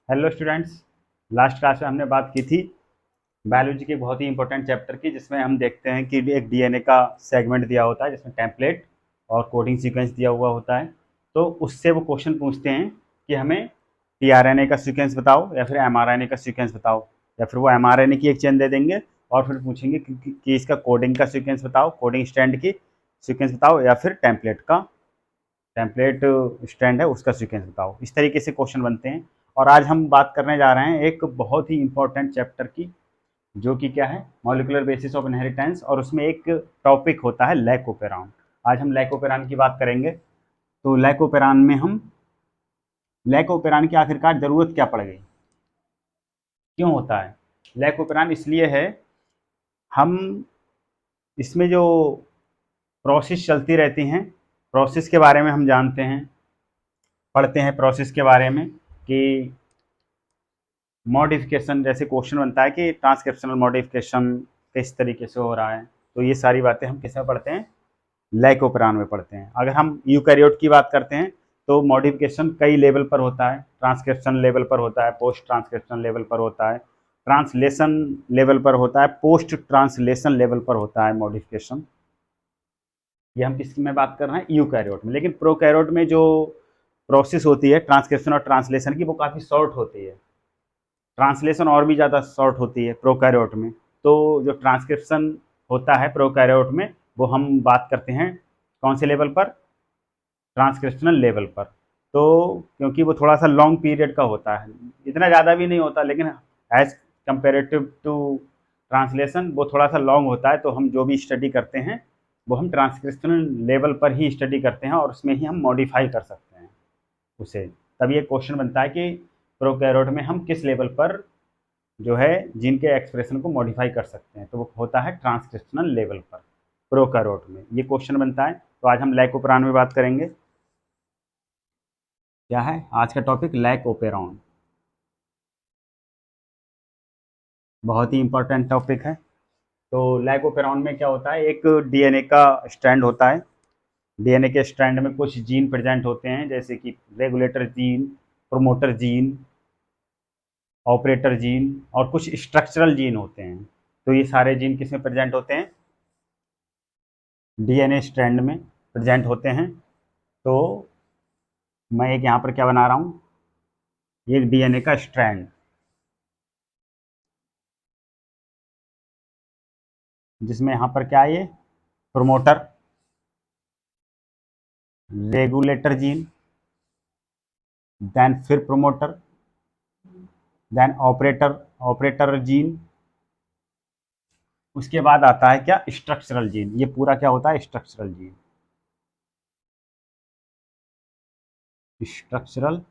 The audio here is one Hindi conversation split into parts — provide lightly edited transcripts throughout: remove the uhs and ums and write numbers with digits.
Hello students. लास्ट क्लास में हमने बात की थी बायोलॉजी के बहुत ही इंपॉर्टेंट चैप्टर की, जिसमें हम देखते हैं कि एक डीएनए का सेगमेंट दिया होता है जिसमें टेम्पलेट और कोडिंग सीक्वेंस दिया हुआ होता है। तो उससे वो क्वेश्चन पूछते हैं कि हमें टीआरएनए का सीक्वेंस बताओ या फिर एमआरएनए का सीक्वेंस बताओ, या फिर वो एमआरएनए की एक चेन दे देंगे और फिर पूछेंगे कि इसका कोडिंग का सीक्वेंस बताओ, कोडिंग स्ट्रैंड की सीक्वेंस बताओ, या फिर टेम्पलेट स्टैंड है उसका सीक्वेंस बताओ। इस तरीके से क्वेश्चन बनते हैं। और आज हम बात करने जा रहे हैं एक बहुत ही इंपॉर्टेंट चैप्टर की, जो कि क्या है, मॉलिक्यूलर बेसिस ऑफ इनहेरिटेंस, और उसमें एक टॉपिक होता है लैकोपेरान। आज हम लैकोपेरान की बात करेंगे। तो लैकोपेरान की आखिरकार जरूरत क्या पड़ गई, क्यों होता है लैकोपेरान? इसलिए है, हम इसमें जो प्रोसेस चलती रहती हैं, प्रोसेस के बारे में हम जानते हैं, पढ़ते हैं प्रोसेस के बारे में कि मॉडिफिकेशन, जैसे क्वेश्चन बनता है कि ट्रांसक्रिप्शनल मॉडिफिकेशन किस तरीके से हो रहा है, तो ये सारी बातें हम किस में पढ़ते हैं, लाइकोपेरान में पढ़ते हैं। अगर हम यूकैरियोट की बात करते हैं तो मॉडिफिकेशन कई लेवल पर होता है। ट्रांसक्रिप्शन लेवल पर होता है, पोस्ट ट्रांसक्रिप्शन लेवल पर होता है, ट्रांसलेशन लेवल पर होता है, पोस्ट ट्रांसलेशन लेवल पर होता है मॉडिफिकेशन। ये हम किस में बात कर रहे हैं, यूकैरियोट में। लेकिन प्रोकैरियोट में जो प्रोसेस होती है ट्रांसक्रिप्शन और ट्रांसलेशन की, वो काफ़ी शॉर्ट होती है। ट्रांसलेशन और भी ज़्यादा शॉर्ट होती है प्रोकैरियोट में। तो जो ट्रांसक्रिप्शन होता है प्रोकैरियोट में, वो हम बात करते हैं कौन से लेवल पर, ट्रांसक्रिप्शनल लेवल पर। तो क्योंकि वो थोड़ा सा लॉन्ग पीरियड का होता है, इतना ज़्यादा भी नहीं होता, लेकिन एज कंपेरेटिव टू ट्रांसलेशन वो थोड़ा सा लॉन्ग होता है। तो हम जो भी स्टडी करते हैं वो हम ट्रांसक्रिप्शनल लेवल पर ही स्टडी करते हैं, और उसमें ही हम मॉडिफाई कर सकते हैं उसे। तब ये क्वेश्चन बनता है कि प्रोकैरियोट में हम किस लेवल पर जो है जीन के एक्सप्रेशन को मॉडिफाई कर सकते हैं, तो वो होता है ट्रांसक्रिप्शनल लेवल पर। प्रोकैरियोट में ये क्वेश्चन बनता है। तो आज हम लाइकोपेरान में बात करेंगे। क्या है आज का टॉपिक, लाइकोपेरान। बहुत ही इंपॉर्टेंट टॉपिक है। तो लाइकोपेरान में क्या होता है, एक डीएनए का स्ट्रैंड होता है। डीएनए के स्ट्रैंड में कुछ जीन प्रेजेंट होते हैं, जैसे कि regulator gene, promoter gene, operator gene, और कुछ स्ट्रक्चरल जीन होते हैं। तो ये सारे जीन किस में प्रेजेंट होते हैं, डीएनए स्ट्रैंड में प्रेजेंट होते हैं। तो मैं एक यहाँ पर क्या बना रहा हूँ, ये डीएनए का स्ट्रैंड, जिसमें यहाँ पर क्या है, ये प्रोमोटर, रेगुलेटर जीन, देन फिर प्रोमोटर, देन ऑपरेटर जीन, उसके बाद आता है क्या, स्ट्रक्चरल जीन। ये पूरा क्या होता है, स्ट्रक्चरल जीन, स्ट्रक्चरल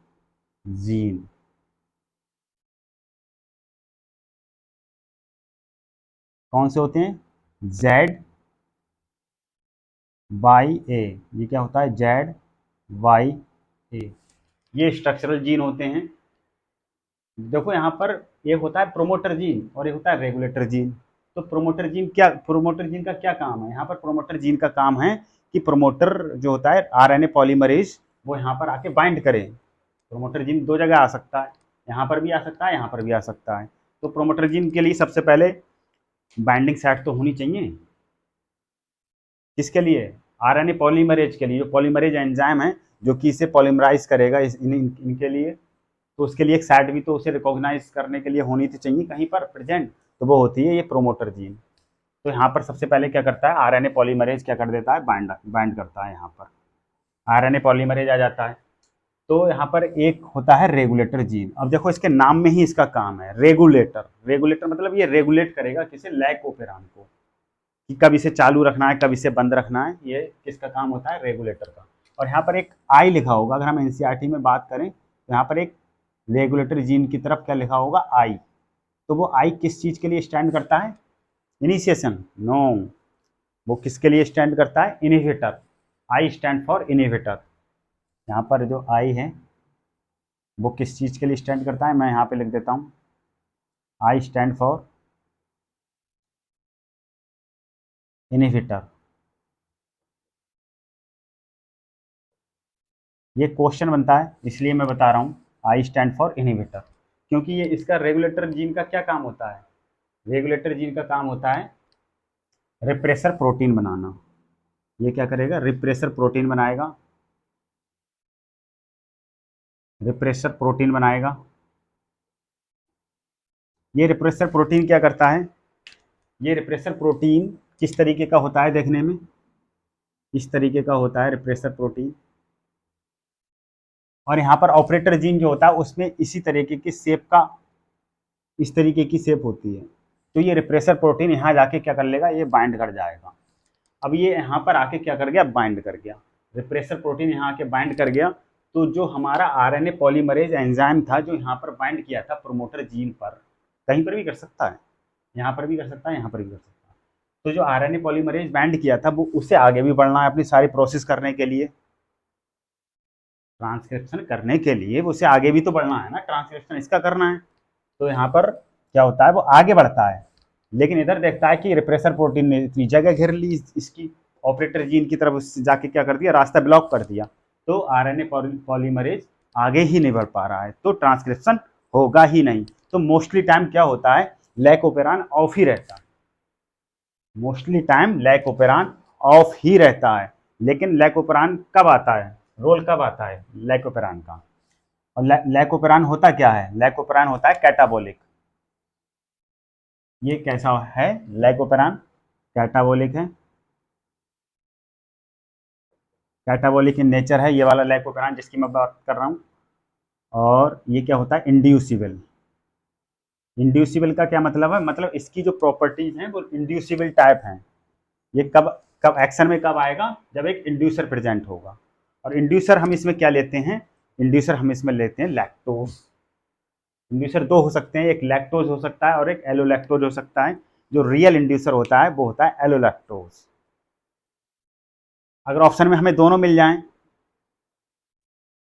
जीन। कौन से होते हैं, जेड वाई ए। ये क्या होता है, जेड वाई ए, ये स्ट्रक्चरल जीन होते हैं। देखो यहाँ पर एक होता है प्रोमोटर जीन और एक होता है रेगुलेटर जीन। तो प्रोमोटर जीन का क्या काम है, यहाँ पर प्रोमोटर जीन का काम है कि प्रोमोटर जो होता है आरएनए पॉलीमरेज, वो यहाँ पर आके बाइंड करे। प्रोमोटर जीन दो जगह आ सकता है, यहाँ पर भी आ सकता है, यहाँ पर भी आ सकता है। तो प्रोमोटर जीन के लिए सबसे पहले बाइंडिंग साइट तो होनी चाहिए। किसके लिए, आरएनए पॉलीमरेज के लिए। जो पॉलीमरेज एंजाइम है जो कि इसे पॉलीमराइज करेगा इनके लिए, तो उसके लिए एक साइट भी तो उसे रिकॉग्नाइज करने के लिए होनी तो चाहिए कहीं पर प्रेजेंट, तो वो होती है ये प्रोमोटर जीन। तो यहाँ पर सबसे पहले क्या करता है, आरएनए पॉलीमरेज क्या कर देता है, बाइंड करता है। यहाँ पर आरएनए पॉलीमरेज आ जाता है। तो यहाँ पर एक होता है रेगुलेटर जीन। अब देखो इसके नाम में ही इसका काम है, रेगुलेटर। रेगुलेटर मतलब ये रेगुलेट करेगा किसे, लाइकोपेरान को, कि कब इसे चालू रखना है, कब इसे बंद रखना है। ये किसका काम होता है, रेगुलेटर का। और यहाँ पर एक आई लिखा होगा, अगर हम एनसीईआरटी में बात करें तो यहाँ पर एक रेगुलेटरी जीन की तरफ क्या लिखा होगा, आई। तो वो आई किस चीज़ के लिए स्टैंड करता है, इनिशिएशन, नो, वो किसके लिए स्टैंड करता है, इनिवेटर। I stand for इनिवेटर। यहाँ पर जो आई है वो किस चीज़ के लिए स्टैंड करता है, मैं यहाँ पे लिख देता हूँ, आई स्टैंड फॉर इनिवेटर। ये क्वेश्चन बनता है इसलिए मैं बता रहा हूँ, आई स्टैंड फॉर इनिवेटर। क्योंकि ये इसका रेगुलेटर जीन का क्या काम होता है, रेगुलेटर जीन का काम होता है रिप्रेसर प्रोटीन बनाना। ये क्या करेगा, रिप्रेसर प्रोटीन बनाएगा, रिप्रेसर प्रोटीन बनाएगा। ये रिप्रेसर प्रोटीन क्या करता है, ये रिप्रेसर प्रोटीन किस तरीके का होता है देखने में, इस तरीके का होता है रिप्रेसर प्रोटीन। और यहाँ पर ऑपरेटर जीन जो होता है उसमें इसी तरीके की शेप का, इस तरीके की शेप होती है। तो ये रिप्रेसर प्रोटीन यहाँ जाके क्या कर लेगा, ये बाइंड कर जाएगा। अब ये यहाँ पर आके क्या कर गया, बाइंड कर गया, रिप्रेसर प्रोटीन यहाँ आके बाइंड कर गया। तो जो हमारा आरएनए पॉलीमरेज एंजाइम था जो यहाँ पर बाइंड किया था प्रोमोटर जीन पर, कहीं पर भी कर सकता है, यहाँ पर भी कर सकता है, यहाँ पर भी कर सकता है। तो जो आरएनए पॉलीमरेज बाइंड किया था वो उसे आगे भी बढ़ना है अपनी सारी प्रोसेस करने के लिए, ट्रांसक्रिप्शन करने के लिए उसे आगे भी तो बढ़ना है ना, ट्रांसक्रिप्शन इसका करना है। तो यहाँ पर क्या होता है, वो आगे बढ़ता है, लेकिन इधर देखता है कि रिप्रेसर प्रोटीन ने इतनी जगह घेर ली इसकी, ऑपरेटर जीन की तरफ जाके क्या कर दिया, रास्ता ब्लॉक कर दिया। तो आरएनए पॉलीमरेज आगे ही नहीं बढ़ पा रहा है, तो ट्रांसक्रिप्शन होगा ही नहीं। तो मोस्टली टाइम क्या होता है, लैकोपेरान ऑफ ही रहता है, मोस्टली टाइम लैकोपेरान ऑफ ही रहता है। लेकिन लैकोपेरान कब आता है, रोल कब आता है लैकोपेरान का, और लैकोपेरान होता क्या है, लैकोपेरान होता है कैटाबोलिक। ये कैसा है, लैकोपेरान कैटाबोलिक है, कैटाबोलिक इन नेचर है ये वाला लैकोपेरान जिसकी मैं बात कर रहा हूँ। और ये क्या होता है, इंड्यूसिबल। इंड्यूसिबल का क्या मतलब है, मतलब इसकी जो प्रॉपर्टीज हैं वो इंड्यूसिबल टाइप हैं। ये कब कब एक्शन में कब आएगा, जब एक इंड्यूसर प्रेजेंट होगा। और इंड्यूसर हम इसमें क्या लेते हैं, इंड्यूसर हम इसमें लेते हैं लैक्टोज। इंड्यूसर दो हो सकते हैं, एक लैक्टोज हो सकता है और एक एलोलैक्टोज हो सकता है। जो रियल इंड्यूसर होता है वो होता है एलोलैक्टोज। अगर ऑप्शन में हमें दोनों मिल जाएं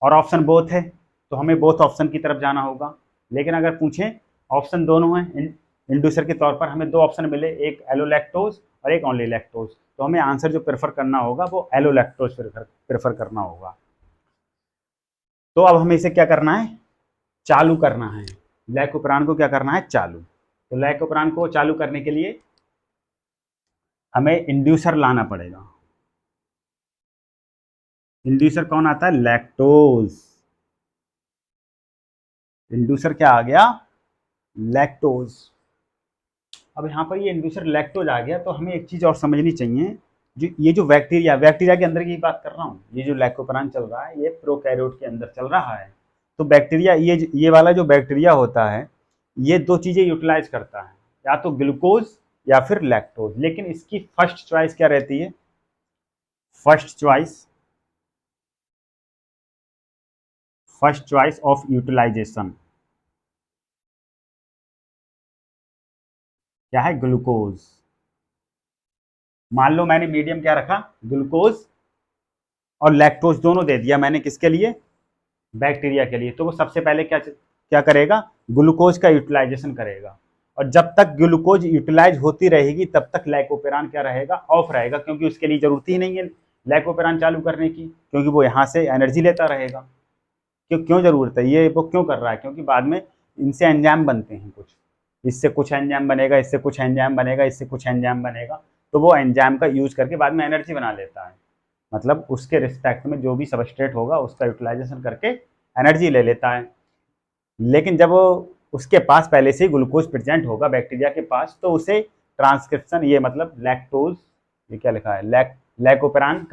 और ऑप्शन बोथ है तो हमें बोथ ऑप्शन की तरफ जाना होगा। लेकिन अगर पूछें ऑप्शन दोनों हैं, इंड्यूसर के तौर पर हमें दो ऑप्शन मिले, एक एलोलैक्टोज और एक ओनली लैक्टोज, तो हमें आंसर जो प्रेफर करना होगा वो एलोलैक्टोज प्रेफर करना होगा। तो अब हमें इसे क्या करना है, चालू करना है, लैकोपेरान को क्या करना है, चालू। तो लैकोपेरान को चालू करने के लिए हमें इंड्यूसर लाना पड़ेगा। इंड्यूसर कौन आता है, लैक्टोज। इंड्यूसर क्या आ गया, लैक्टोज। अब यहाँ पर ये इंड्यूसर लैक्टोज आ गया, तो हमें एक चीज़ और समझनी चाहिए, जो ये जो बैक्टीरिया के अंदर की बात कर रहा हूँ, ये जो लैकोपेरान चल रहा है ये प्रोकैरियोट के अंदर चल रहा है। तो बैक्टीरिया, ये वाला जो बैक्टीरिया होता है ये दो चीज़ें यूटिलाइज करता है, या तो ग्लूकोज या फिर लैक्टोज। लेकिन इसकी फर्स्ट चॉइस क्या रहती है, फर्स्ट चॉइस ऑफ यूटिलाइजेशन क्या है, ग्लूकोज। मान लो मैंने मीडियम क्या रखा, ग्लूकोज और लैक्टोज दोनों दे दिया मैंने, किसके लिए, बैक्टीरिया के लिए। तो वो सबसे पहले क्या क्या करेगा, ग्लूकोज का यूटिलाइजेशन करेगा। और जब तक ग्लूकोज यूटिलाइज होती रहेगी तब तक लैकोपेरान क्या रहेगा, ऑफ रहेगा, क्योंकि उसके लिए जरूरत ही नहीं है लैकोपेरान चालू करने की, क्योंकि वो यहाँ से एनर्जी लेता रहेगा। क्यों जरूरत है, ये वो क्यों कर रहा है, क्योंकि बाद में इनसे एंजाइम बनते हैं कुछ, इससे कुछ एंजाइम बनेगा, इससे कुछ एंजाइम बनेगा, इससे कुछ एंजाइम बनेगा। तो वो एंजाइम का यूज करके बाद में एनर्जी बना लेता है, मतलब उसके रिस्पेक्ट में जो भी सबस्ट्रेट होगा उसका यूटिलाइजेशन करके एनर्जी ले लेता है। लेकिन जब उसके पास पहले से ही ग्लूकोज प्रेजेंट होगा बैक्टीरिया के पास, तो उसे ट्रांसक्रिप्शन, ये मतलब लैक्टोज, ये क्या लिखा है, लैकोपेरान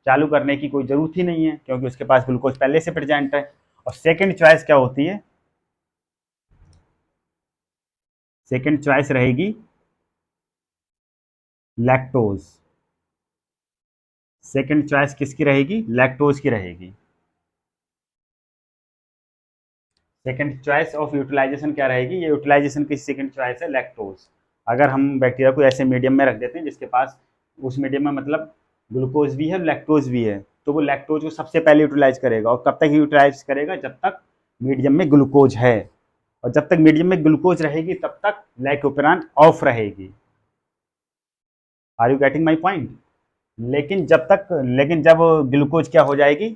चालू करने की कोई जरूरत ही नहीं है, क्योंकि उसके पास ग्लूकोज पहले से प्रेजेंट है। और सेकंड चॉइस क्या होती है, सेकंड चॉइस रहेगी लैक्टोज। सेकंड चॉइस किसकी रहेगी, लैक्टोज की रहेगी। सेकंड चॉइस ऑफ यूटिलाइजेशन क्या रहेगी, ये यूटिलाइजेशन की सेकंड चॉइस है लैक्टोज। अगर हम बैक्टीरिया को ऐसे मीडियम में रख देते हैं जिसके पास, उस मीडियम में मतलब ग्लूकोज भी है लैक्टोज भी है, तो वो लैक्टोज को सबसे पहले यूटिलाइज करेगा। और कब तक यूटिलाइज करेगा, जब तक मीडियम में ग्लूकोज है। और जब तक मीडियम में ग्लूकोज रहेगी तब तक लैकोपेरान ऑफ रहेगी। Are you getting my point. लेकिन जब ग्लूकोज क्या हो जाएगी,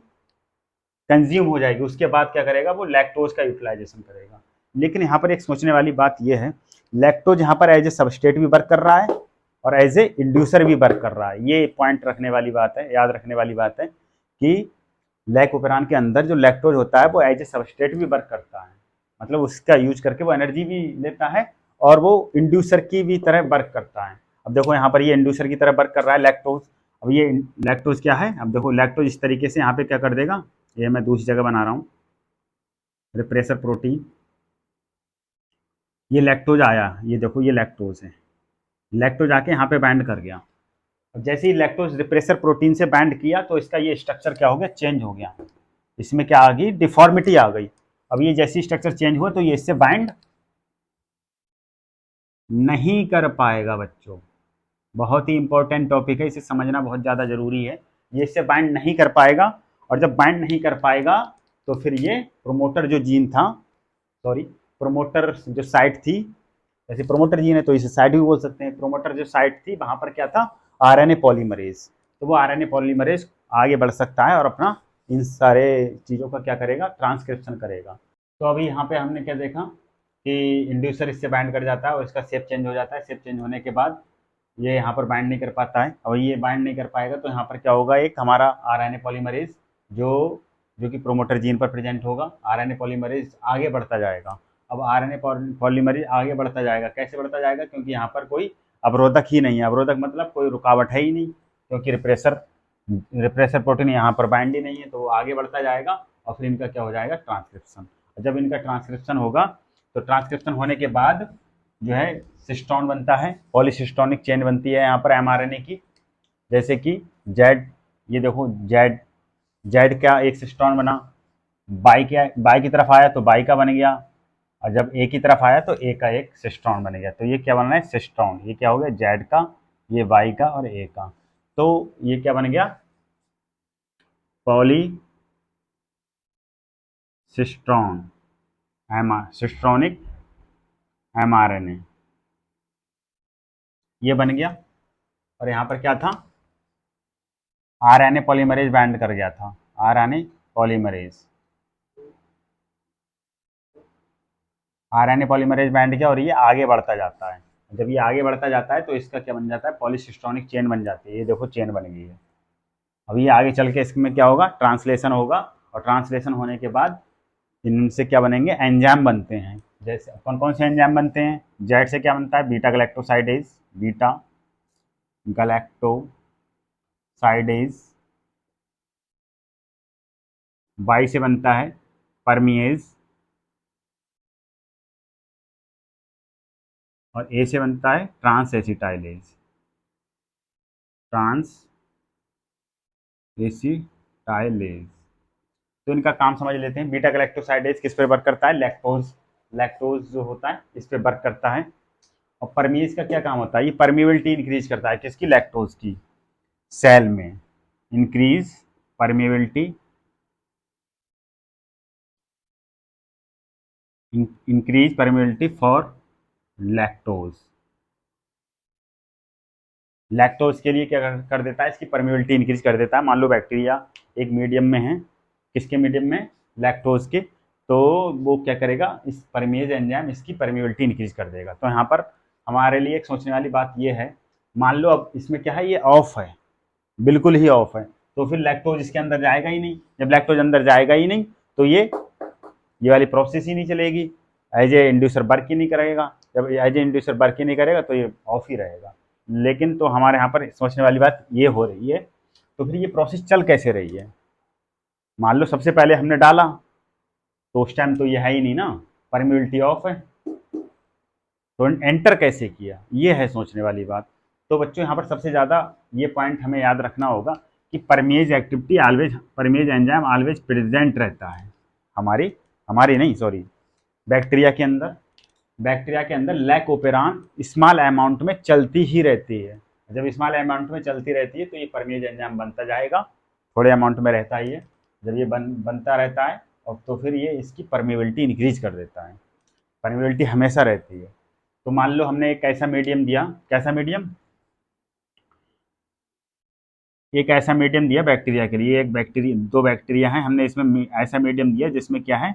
कंज्यूम हो जाएगी, उसके बाद क्या करेगा, वो लैक्टोज का यूटिलाइजेशन करेगा। लेकिन यहाँ पर एक सोचने वाली बात यह है, लैक्टोज यहाँ पर एज ए सबस्ट्रेट भी वर्क कर रहा है और एज ए इंड्यूसर भी वर्क कर रहा है। ये पॉइंट रखने वाली बात है, याद रखने वाली बात है कि लैकोपेरान के अंदर जो लैक्टोज होता है वो एज ए सबस्ट्रेट भी वर्क करता है, मतलब उसका यूज करके वो एनर्जी भी लेता है और वो इंड्यूसर की भी तरह वर्क करता है। अब देखो यहाँ पर ये इंड्यूसर की तरह वर्क कर रहा है लैक्टोज। अब ये लैक्टोज क्या है, अब देखो लैक्टोज इस तरीके से यहाँ पे क्या कर देगा, ये मैं दूसरी जगह बना रहा हूँ, रिप्रेसर प्रोटीन, ये लैक्टोज आया, ये देखो ये लैक्टोज है, लैक्टोज आके यहाँ पे बाइंड कर गया। अब जैसे ही लैक्टोज रिप्रेसर प्रोटीन से बाइंड किया तो इसका ये स्ट्रक्चर क्या हो गया, चेंज हो गया, इसमें क्या आ गई, डिफॉर्मिटी आ गई। अब ये जैसी स्ट्रक्चर चेंज हुआ तो ये इससे बाइंड नहीं कर पाएगा बच्चों, बहुत ही इंपॉर्टेंट टॉपिक है, इसे समझना बहुत ज़्यादा जरूरी है। ये इससे बाइंड नहीं कर पाएगा और जब बाइंड नहीं कर पाएगा तो फिर ये प्रोमोटर जो जीन था, सॉरी प्रोमोटर जो साइट थी, जैसे प्रोमोटर जीन है तो इसे साइट भी बोल सकते हैं, प्रोमोटर जो साइट थी वहाँ पर क्या था, आरएनए पॉलीमरेज, तो वो आरएनए पॉलीमरेज आगे बढ़ सकता है और अपना इन सारे चीज़ों का क्या करेगा, ट्रांसक्रिप्शन करेगा। तो अभी यहाँ पे हमने क्या देखा कि इंड्यूसर इससे बाइंड कर जाता है और इसका शेप चेंज हो जाता है, शेप चेंज होने के बाद ये यहाँ पर बाइंड नहीं कर पाता है, और ये बाइंड नहीं कर पाएगा तो यहाँ पर क्या होगा, एक हमारा आरएनए पॉलीमरेज जो जो कि प्रोमोटर जीन पर प्रेजेंट होगा, आरएनए पॉलीमरेज आगे बढ़ता जाएगा। अब आरएनए पॉलीमरेज आगे बढ़ता जाएगा, कैसे बढ़ता जाएगा, क्योंकि यहाँ पर कोई अवरोधक ही नहीं है, अवरोधक मतलब कोई रुकावट है ही नहीं, क्योंकि रिप्रेसर रिप्रेसर प्रोटीन यहाँ पर बाइंड ही नहीं है, तो वो आगे बढ़ता जाएगा और फिर इनका क्या हो जाएगा, ट्रांसक्रिप्शन। जब इनका ट्रांसक्रिप्शन होगा तो ट्रांसक्रिप्शन होने के बाद जो है सिस्टोन बनता है, पॉलीसिस्टोनिक चेन बनती है यहाँ पर एमआरएनए की, जैसे कि जेड, ये देखो जेड, जेड का एक सिस्टोन बना, बाई की तरफ आया तो बाई का बन गया, और जब ए की तरफ आया तो ए का एक सिस्टोन बन गया, तो ये क्या बन रहा है, सिस्टोन, ये क्या हो गया, जेड का, ये वाई का और ए का, तो ये क्या बन गया, पॉली सिस्टोन सिस्ट्रॉनिक एमआरएनए, ये बन गया। और यहाँ पर क्या था, आरएनए पॉलीमरेज बाइंड कर गया था, RNA polymerase, RNA polymerase bind किया और ये आगे बढ़ता जाता है। जब ये आगे बढ़ता जाता है तो इसका क्या बन जाता है, पॉलीसिस्टोनिक चेन बन जाती है, ये देखो चेन बन गई है। अब ये आगे चल के इसमें क्या होगा, ट्रांसलेशन होगा, और ट्रांसलेशन होने के बाद इनसे क्या बनेंगे, एंजाइम बनते हैं। जैसे कौन कौन से एंजाइम बनते हैं, जेड से क्या बनता है, beta galactosidase, beta galactosidase, Y से बनता है परमिएज, और ए से बनता है ट्रांस एसिटाइलेज, ट्रांस एसिटाइलेज। तो इनका काम समझ लेते हैं। बीटा गैलेक्टोसाइडेज किस पे वर्क करता है, लैक्टोज, लैक्टोज जो होता है इस पे वर्क करता है। और परमीज का क्या काम होता है, ये परमिबिलिटी इंक्रीज करता है, किसकी, लैक्टोज की, सेल में increase permeability, increase permeability for lactose. Lactose के लिए क्या कर देता है, इसकी परमिबिलिटी इंक्रीज कर देता है। मान लो बैक्टीरिया एक मीडियम में है, किसके मीडियम में, लैक्टोज के, तो वो क्या करेगा, इस परमेज एंजाइम इसकी परमिबिलिटी इंक्रीज कर देगा। तो यहाँ पर हमारे लिए एक सोचने वाली बात ये है, मान लो अब इसमें क्या है, ये ऑफ है, बिल्कुल ही ऑफ है, तो फिर लैक्टोज इसके अंदर जाएगा ही नहीं। जब लैक्टोज अंदर जाएगा ही नहीं तो ये वाली प्रोसेस ही नहीं चलेगी, एज ए इंड्यूसर वर्क ही नहीं करेगा। जब एज ए इंड्यूसर वर्क ही नहीं करेगा तो ये ऑफ ही रहेगा। लेकिन तो हमारे यहाँ पर सोचने वाली बात ये हो रही है, तो फिर ये प्रोसेस चल कैसे रही है। मान लो सबसे पहले हमने डाला तो उस टाइम तो ये है ही नहीं ना, परमिबिलिटी ऑफ है, तो एंटर कैसे किया, ये है सोचने वाली बात। तो बच्चों यहाँ पर सबसे ज़्यादा ये पॉइंट हमें याद रखना होगा कि permease activity always, permease enzyme always present रहता है हमारी हमारी नहीं सॉरी बैक्टीरिया के अंदर। बैक्टीरिया के अंदर लैकोपेरान स्मॉल अमाउंट में चलती ही रहती है। जब स्मॉल अमाउंट में चलती रहती है तो ये परमेज एंजाइम बनता जाएगा, थोड़े अमाउंट में रहता ही है। जब ये बनता रहता है और तो फिर ये इसकी परमेबिलिटी इंक्रीज कर देता है, परमेबिलिटी हमेशा रहती है। तो मान लो हमने एक ऐसा मीडियम दिया, कैसा मीडियम, एक ऐसा मीडियम दिया बैक्टीरिया के लिए, एक बैक्टीरिया, दो बैक्टीरिया हैं, हमने इसमें ऐसा मीडियम दिया जिसमें क्या है,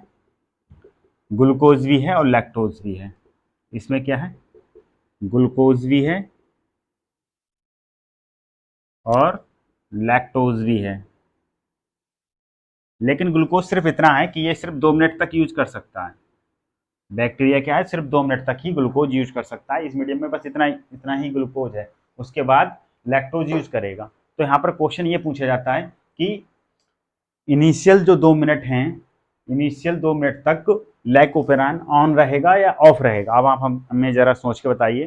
ग्लूकोज भी है और लैक्टोज भी है। इसमें क्या है, ग्लूकोज भी है और लैक्टोज भी है। लेकिन ग्लूकोज सिर्फ इतना है कि ये सिर्फ 2 मिनट तक यूज कर सकता है। बैक्टीरिया क्या है, सिर्फ 2 मिनट तक ही ग्लूकोज यूज कर सकता है। इस मीडियम में बस इतना ही ग्लूकोज है, उसके बाद लैक्टोज यूज करेगा। तो यहाँ पर क्वेश्चन ये पूछा जाता है कि इनिशियल जो 2 मिनट हैं, इनिशियल 2 मिनट तक लैकोपेरान ऑन रहेगा या ऑफ रहेगा। अब आप हमें जरा सोच के बताइए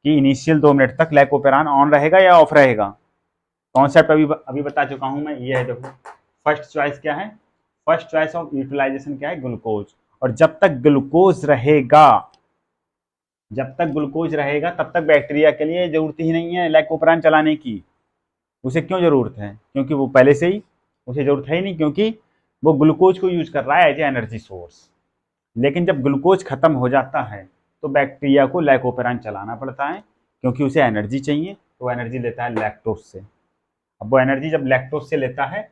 कि इनिशियल 2 मिनट तक लैकोपेरान ऑन रहेगा या ऑफ रहेगा। कॉन्सेप्ट अभी बता चुका हूं मैं, ये है। देखो फर्स्ट चॉइस क्या है, फर्स्ट चॉइस ऑफ यूटिलाइजेशन क्या है, ग्लूकोज। और जब तक ग्लूकोज रहेगा, जब तक ग्लूकोज रहेगा तब तक बैक्टीरिया के लिए जरूरत ही नहीं है लैकोपेरान चलाने की। उसे क्यों जरूरत है, क्योंकि वो पहले से ही उसे जरूरत है ही नहीं, क्योंकि वो ग्लूकोज को यूज कर रहा है एज ए एनर्जी सोर्स। लेकिन जब ग्लूकोज खत्म हो जाता है तो बैक्टीरिया को लैकोपेरान चलाना पड़ता है, क्योंकि उसे एनर्जी चाहिए। तो एनर्जी लेता है लैक्टोज से। अब वो एनर्जी जब लैक्टोज से लेता है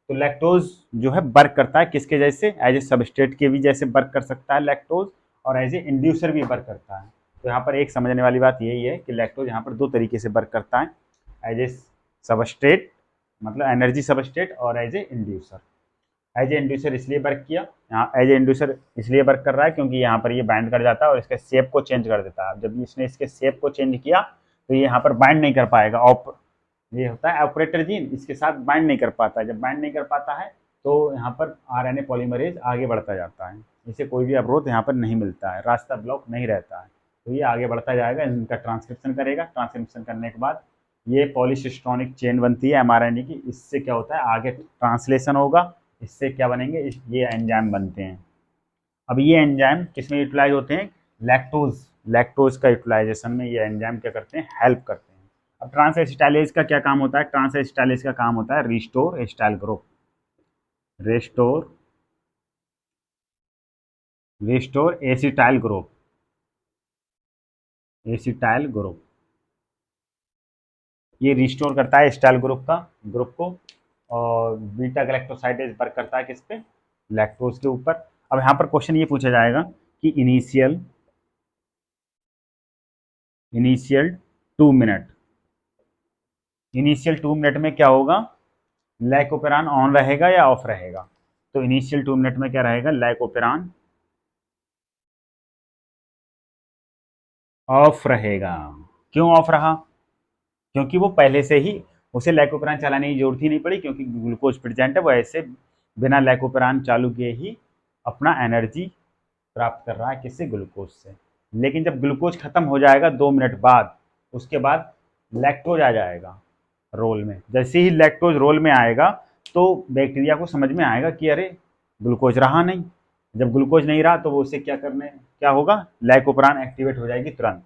तो लैक्टोज जो है वर्क करता है किसके जैसे, एज ए सबस्ट्रेट के भी जैसे वर्क कर सकता है लैक्टोज, और एज ए इंड्यूसर भी वर्क करता है। तो यहाँ पर एक समझने वाली बात यही है कि लैक्टोज यहाँ पर 2 तरीके से वर्क करता है, एज ए सबस्ट्रेट मतलब एनर्जी सबस्ट्रेट, और as a inducer. As a inducer इसलिए वर्क किया, यहाँ एज ए इंड्यूसर इसलिए वर्क कर रहा है क्योंकि यहाँ पर ये बाइंड कर जाता है और इसके शेप को चेंज कर देता है। जब इसने इसके शेप को चेंज किया तो ये यहाँ पर बाइंड नहीं कर पाएगा। ये होता है ऑपरेटर जीन, इसके साथ बाइंड नहीं कर पाता है। जब बाइंड नहीं कर पाता है तो यहाँ पर आरएनए पॉलीमरेज आगे बढ़ता जाता है, इसे कोई भी अवरोध यहाँ पर नहीं मिलता है, रास्ता ब्लॉक नहीं रहता है। तो ये आगे बढ़ता जाएगा, इनका ट्रांसक्रिप्शन करेगा। ट्रांसक्रिप्शन करने के बाद ये पॉलीसिस्टोनिक चेन बनती है एमआरएनए की। इससे क्या होता है, आगे ट्रांसलेशन होगा, इससे क्या बनेंगे, ये एंजाइम बनते हैं। अब ये एंजाइम किसमें यूटिलाइज होते हैं, लैक्टोज का यूटिलाइजेशन में ये एंजाइम क्या करते हैं, हेल्प करते हैं। अब ट्रांसएसिटाइलेज का क्या काम होता है, ट्रांसएसिटाइलेज का काम होता है restore acetyl group, restore acetyl group, acetyl group. ये रिस्टोर करता है एसिटाइल ग्रुप को, और बीटा गैलेक्टोसाइडेज वर्क करता है किस पे, लैक्टोज के ऊपर। अब यहाँ पर क्वेश्चन ये पूछा जाएगा कि इनिशियल 2 मिनट, इनिशियल 2 मिनट में क्या होगा, लैकोपेरान ऑन रहेगा या ऑफ रहेगा। तो इनिशियल 2 मिनट में क्या रहेगा, लैकोपेरान ऑफ रहेगा। क्यों ऑफ रहा, क्योंकि वो पहले से ही, उसे लैकोपेरान चलाने की जरूरत ही नहीं पड़ी, क्योंकि ग्लूकोज प्रेजेंट है। वो ऐसे बिना लैकोपेरान चालू किए ही अपना एनर्जी प्राप्त कर रहा है किससे, ग्लूकोज से। लेकिन जब ग्लूकोज खत्म हो जाएगा 2 मिनट बाद, उसके बाद लैक्टोज आ जाएगा रोल में। जैसे ही लैक्टोज रोल में आएगा तो बैक्टीरिया को समझ में आएगा कि अरे ग्लूकोज रहा नहीं। जब ग्लूकोज नहीं रहा तो वो उसे क्या होगा, लैकोपेरान एक्टिवेट हो जाएगी तुरंत।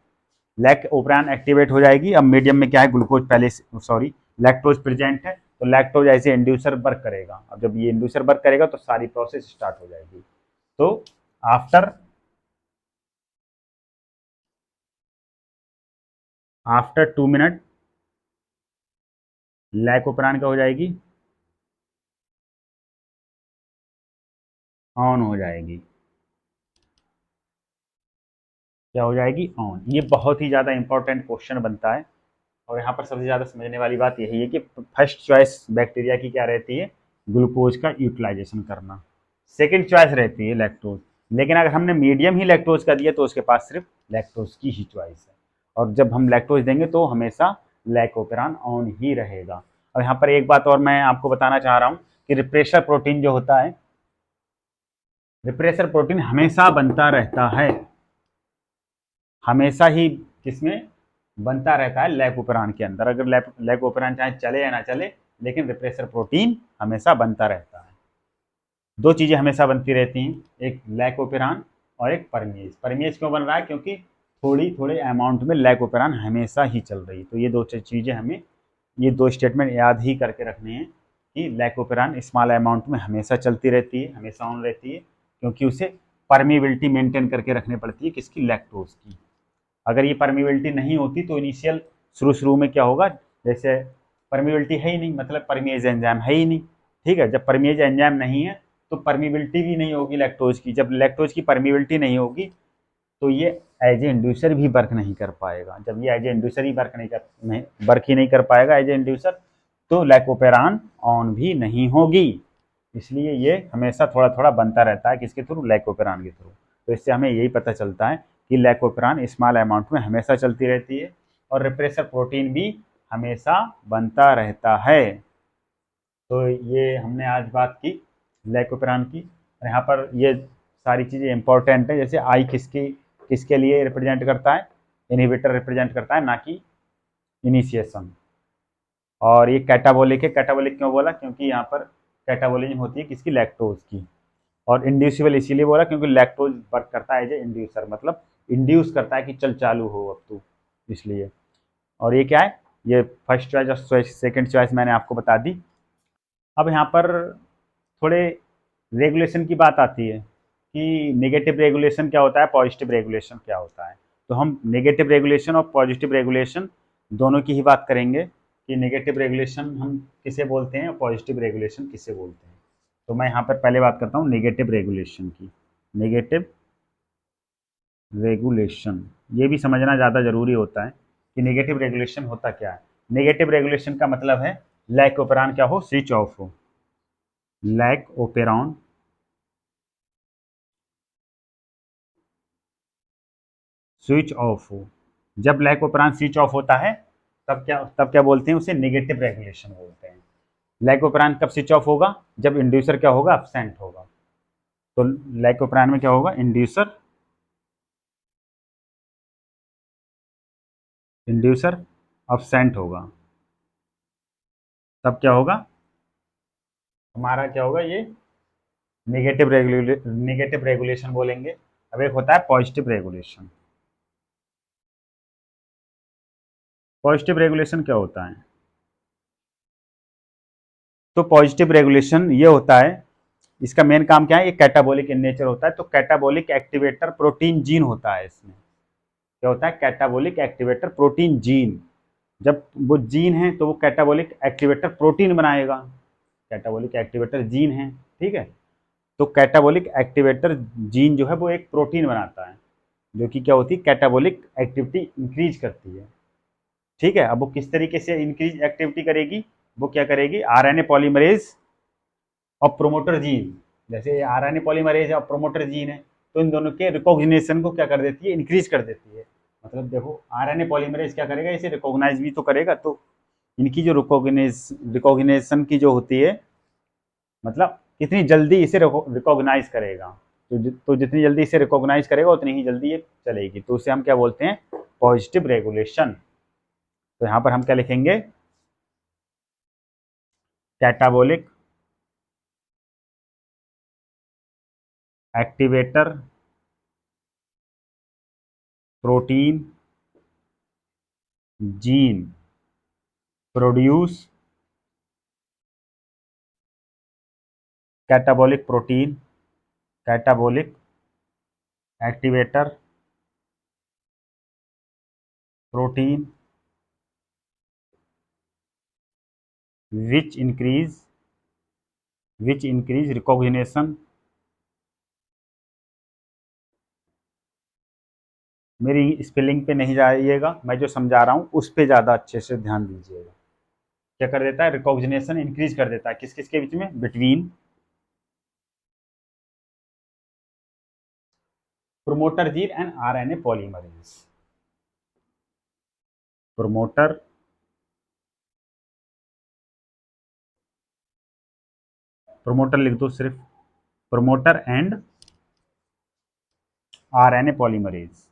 लैकोपेरान एक्टिवेट हो जाएगी। अब मीडियम में क्या है, ग्लूकोज पहले से, सॉरी लैक्टोज प्रेजेंट है, तो लैक्टोज ऐसे इंड्यूसर वर्क करेगा। अब जब ये इंड्यूसर वर्क करेगा तो सारी प्रोसेस स्टार्ट हो जाएगी। तो आफ्टर 2 मिनट लैकोपेरान क्या हो जाएगी, ऑन हो जाएगी। क्या हो जाएगी, ऑन। ये बहुत ही ज़्यादा इंपॉर्टेंट क्वेश्चन बनता है, और यहाँ पर सबसे ज़्यादा समझने वाली बात यही है कि फर्स्ट चॉइस बैक्टीरिया की क्या रहती है, ग्लूकोज का यूटिलाइजेशन करना। सेकंड चॉइस रहती है लैक्टोज। लेकिन अगर हमने मीडियम ही लैक्टोज का दिया तो उसके पास सिर्फ लैक्टोज की ही चॉइस है, और जब हम लैक्टोज देंगे तो हमेशा लैकोपेरान ऑन ही रहेगा। और यहाँ पर एक बात और मैं आपको बताना चाह रहा हूँ कि रिप्रेशर प्रोटीन जो होता है, रिप्रेशर प्रोटीन हमेशा बनता रहता है, हमेशा ही किसमें बनता रहता है, लैकोपेरान के अंदर। अगर लैकोपेरान चाहे चले या ना चले, लेकिन रिप्रेशर प्रोटीन हमेशा बनता रहता है। 2 चीज़ें हमेशा बनती रहती हैं, एक लैकोपेरान और एक परमेज। परमेज क्यों बन रहा है, क्योंकि थोड़े अमाउंट में लैकोपेरान हमेशा ही चल रही है। तो ये 2 चीज़ें हमें, ये 2 स्टेटमेंट याद ही करके रखने हैं कि लैकोपेरान स्मॉल अमाउंट में हमेशा चलती रहती है, हमेशा ऑन रहती है, क्योंकि उसे परमिबिलिटी मेंटेन करके रखनी पड़ती है किसकी, लैक्टोज की। अगर ये परमिबिलिटी नहीं होती तो इनिशियल शुरू में क्या होगा, जैसे परमिबिलिटी है ही नहीं, मतलब परमेज एंजाइम है ही नहीं। ठीक है, जब परमेज एंजाइम नहीं है तो परमिबिलिटी भी नहीं होगी लैक्टोज की। जब लैक्टोज की परमिबिलिटी नहीं होगी तो ये एज ए इंड्यूसर भी वर्क नहीं कर पाएगा। जब ये एज ए इंड्यूसर ही वर्क ही नहीं कर पाएगा एज ए इंड्यूसर, तो लैकोपेरान ऑन भी नहीं होगी। इसलिए ये हमेशा थोड़ा थोड़ा बनता रहता है, किसके थ्रू? लैकोपेरान के थ्रू। तो इससे हमें यही पता चलता है कि लैकोपेरान स्मॉल अमाउंट में हमेशा चलती रहती है और रिप्रेसर प्रोटीन भी हमेशा बनता रहता है। तो ये हमने आज बात की लैकोपेरान की। और यहाँ पर ये सारी चीज़ें इंपॉर्टेंट है। जैसे आई किसके लिए रिप्रेजेंट करता है? इनहिबिटर रिप्रेजेंट करता है, ना कि इनिशिएशन। और ये कैटाबोलिक है। कैटाबोलिक क्यों बोला? क्योंकि यहाँ पर कैटाबोलिज्म होती है किसकी? लैक्टोज की। और इंड्यूसिबल इसीलिए बोला क्योंकि लैक्टोज वर्क करता है एज ए इंड्यूसर, मतलब इंड्यूस करता है कि चल चालू हो अब तू, इसलिए। और ये क्या है? ये फर्स्ट चॉइस और सेकंड चॉइस मैंने आपको बता दी। अब यहाँ पर थोड़े रेगुलेशन की बात आती है कि नेगेटिव रेगुलेशन क्या होता है, पॉजिटिव रेगुलेशन क्या होता है। तो हम नेगेटिव रेगुलेशन और पॉजिटिव रेगुलेशन दोनों की ही बात करेंगे कि नेगेटिव रेगुलेशन हम किसे बोलते हैं और पॉजिटिव रेगुलेशन किसे बोलते हैं। तो मैं यहाँ पर पहले बात करता हूँ नेगेटिव रेगुलेशन की। नेगेटिव रेगुलेशन ये भी समझना ज़्यादा ज़रूरी होता है कि नेगेटिव रेगुलेशन होता क्या है। नेगेटिव रेगुलेशन का मतलब है लैकोपेरान क्या हो? स्विच ऑफ हो। लैकोपेरान स्विच ऑफ हो। जब लैकोपेरान स्विच ऑफ होता है तब क्या बोलते हैं? उसे नेगेटिव रेगुलेशन बोलते हैं। लैकोपेरान कब स्विच ऑफ होगा? जब इंड्यूसर क्या होगा? एब्सेंट होगा। तो लैकोपेरान में क्या होगा? इंड्यूसर एब्सेंट होगा। तब क्या होगा? हमारा क्या होगा? ये नेगेटिव रेगुलेशन बोलेंगे। अब एक होता है पॉजिटिव रेगुलेशन। पॉजिटिव रेगुलेशन क्या होता है? तो पॉजिटिव रेगुलेशन ये होता है, इसका मेन काम क्या है? ये कैटाबोलिक इन नेचर होता है। तो कैटाबोलिक एक्टिवेटर प्रोटीन जीन होता है इसमें। क्या होता है? Catabolic activator protein gene. जब वो जीन है तो वो कैटाबोलिक एक्टिवेटर प्रोटीन बनाएगा। कैटाबोलिक एक्टिवेटर जीन है, ठीक है। तो कैटाबोलिक एक्टिवेटर जीन जो है वो एक प्रोटीन बनाता है, जो कि क्या होती है? कैटाबोलिक एक्टिविटी इंक्रीज करती है, ठीक है। अब वो किस तरीके से इंक्रीज एक्टिविटी करेगी? वो क्या करेगी? आरएनए पॉलीमरेज और प्रोमोटर जीन। जैसे आरएनए पॉलीमरेज और प्रोमोटर जीन है, तो इन दोनों के रिकॉग्निशन को क्या कर देती है? इंक्रीज कर देती है। मतलब देखो, आरएनए पॉलीमरेज क्या करेगा? इसे रिकॉग्नाइज भी तो करेगा। तो इनकी जो रिकॉग्निशन की जो होती है, मतलब कितनी जल्दी इसे रिकॉग्नाइज करेगा। तो जितनी जल्दी इसे रिकॉग्नाइज करेगा उतनी ही जल्दी ये चलेगी। तो उसे हम क्या बोलते हैं? Positive regulation. तो यहाँ पर हम क्या लिखेंगे? Catabolic activator protein gene produce catabolic protein catabolic activator protein which increase recognition। मेरी स्पेलिंग पे नहीं जाइएगा, मैं जो समझा रहा हूँ उस पे ज़्यादा अच्छे से ध्यान दीजिएगा। क्या कर देता है? रिकॉग्निशन इंक्रीज कर देता है। किस किस के बीच में? Between promoter gene and RNA polymerase. Promoter लिख दो सिर्फ, प्रोमोटर एंड आरएनए पॉलीमरेज।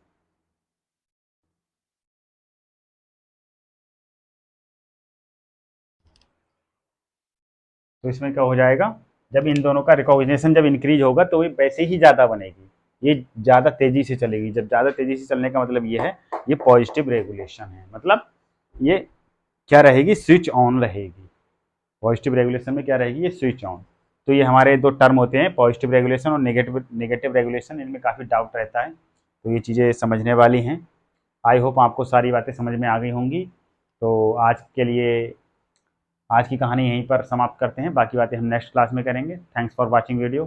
तो इसमें क्या हो जाएगा? जब इन दोनों का रिकॉग्निशन जब इंक्रीज होगा तो ये वैसे ही ज़्यादा बनेगी, ये ज़्यादा तेज़ी से चलेगी। जब ज़्यादा तेज़ी से चलने का मतलब ये है, ये पॉजिटिव रेगुलेशन है। मतलब ये क्या रहेगी? स्विच ऑन रहेगी। पॉजिटिव रेगुलेशन में क्या रहेगी? ये स्विच ऑन। तो ये हमारे दो टर्म होते हैं, पॉजिटिव रेगुलेशन और नेगेटिव रेगुलेशन। इनमें काफ़ी डाउट रहता है, तो ये चीज़ें समझने वाली हैं। आई होप आपको सारी बातें समझ में आ गई होंगी। तो आज के लिए आज की कहानी यहीं पर समाप्त करते हैं, बाकी बातें हम नेक्स्ट क्लास में करेंगे। Thanks for watching video.